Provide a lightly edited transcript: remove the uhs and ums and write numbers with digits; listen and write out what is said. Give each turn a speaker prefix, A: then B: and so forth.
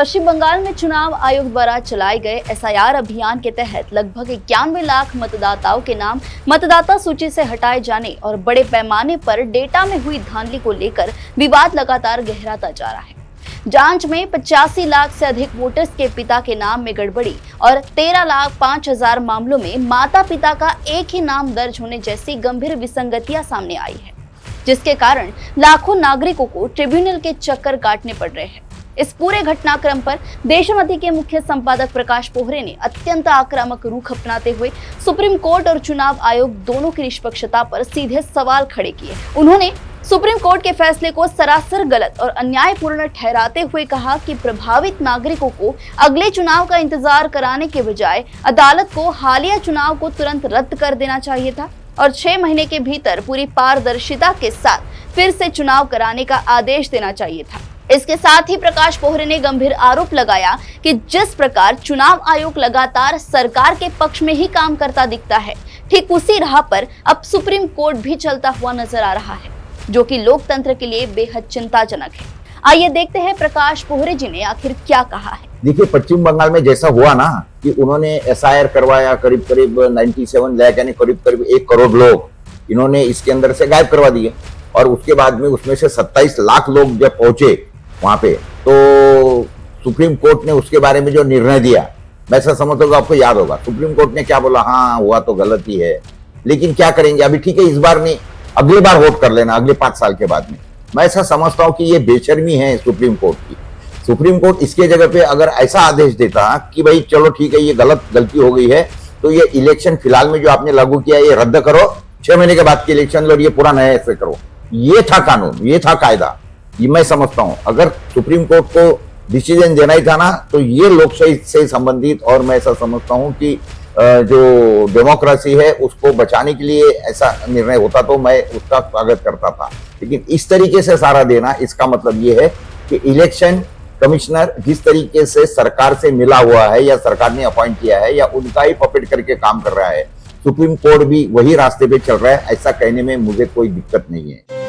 A: पश्चिम बंगाल में चुनाव आयोग द्वारा चलाए गए एसआईआर अभियान के तहत लगभग 91 लाख मतदाताओं के नाम मतदाता सूची से हटाए जाने और बड़े पैमाने पर डेटा में हुई धांधली को लेकर विवाद लगातार गहराता जा रहा है। जांच में 85 लाख से अधिक वोटर्स के पिता के नाम में गड़बड़ी और 13,05,000 मामलों में माता पिता का एक ही नाम दर्ज होने जैसी गंभीर विसंगतियां सामने आई है, जिसके कारण लाखों नागरिकों को ट्रिब्यूनल के चक्कर काटने पड़ रहे हैं। इस पूरे घटनाक्रम पर देशोन्नति के मुख्य संपादक प्रकाश पोहरे ने अत्यंत आक्रामक रुख अपनाते हुए सुप्रीम कोर्ट और चुनाव आयोग दोनों की निष्पक्षता पर सीधे सवाल खड़े किए। उन्होंने सुप्रीम कोर्ट के फैसले को सरासर गलत और अन्यायपूर्ण ठहराते हुए कहा कि प्रभावित नागरिकों को अगले चुनाव का इंतजार कराने के बजाय अदालत को हालिया चुनाव को तुरंत रद्द कर देना चाहिए था और 6 महीने के भीतर पूरी पारदर्शिता के साथ फिर से चुनाव कराने का आदेश देना चाहिए था। इसके साथ ही प्रकाश पोहरे ने गंभीर आरोप लगाया कि जिस प्रकार चुनाव आयोग लगातार सरकार के पक्ष में ही काम करता दिखता है, ठीक उसी राह पर अब सुप्रीम कोर्ट भी चलता हुआ नजर आ रहा है, जो कि लोकतंत्र के लिए बेहद चिंताजनक है। आइए देखते हैं प्रकाश पोहरे जी ने आखिर क्या कहा है।
B: देखिए, पश्चिम बंगाल में जैसा हुआ ना कि उन्होंने एसआईआर करवाया, करीब 97 लाख यानी करीब 1 करोड़ लोग इन्होंने इसके अंदर से गायब करवा दिए और उसके बाद में उसमें से 27 लाख लोग जब पहुंचे वहां पे, तो सुप्रीम कोर्ट ने उसके बारे में जो निर्णय दिया, मैं ऐसा समझता हूँ आपको याद होगा, सुप्रीम कोर्ट ने क्या बोला, हाँ हुआ तो गलत ही है, लेकिन क्या करेंगे अभी, ठीक है इस बार नहीं, अगली बार वोट कर लेना, अगले 5 साल के बाद में। मैं ऐसा समझता हूँ कि ये बेशर्मी है सुप्रीम कोर्ट की। सुप्रीम कोर्ट इसके जगह पे अगर ऐसा आदेश देता कि भाई चलो ठीक है ये गलती हो गई है, तो ये इलेक्शन फिलहाल में जो आपने लागू किया ये रद्द करो, 6 महीने के बाद के इलेक्शन लो, ये पूरा नया ऐसे करो, ये था कानून, ये था कायदा। ये मैं समझता हूं अगर सुप्रीम कोर्ट को डिसीजन देना ही था ना, तो ये लोकशाही से संबंधित, और मैं ऐसा समझता हूं कि जो डेमोक्रेसी है उसको बचाने के लिए ऐसा निर्णय होता तो मैं उसका स्वागत करता था। लेकिन इस तरीके से सारा देना, इसका मतलब ये है कि इलेक्शन कमिश्नर जिस तरीके से सरकार से मिला हुआ है या सरकार ने अपॉइंट किया है या उनका ही पपेट करके काम कर रहा है, सुप्रीम कोर्ट भी वही रास्ते पे चल रहा है, ऐसा कहने में मुझे कोई दिक्कत नहीं है।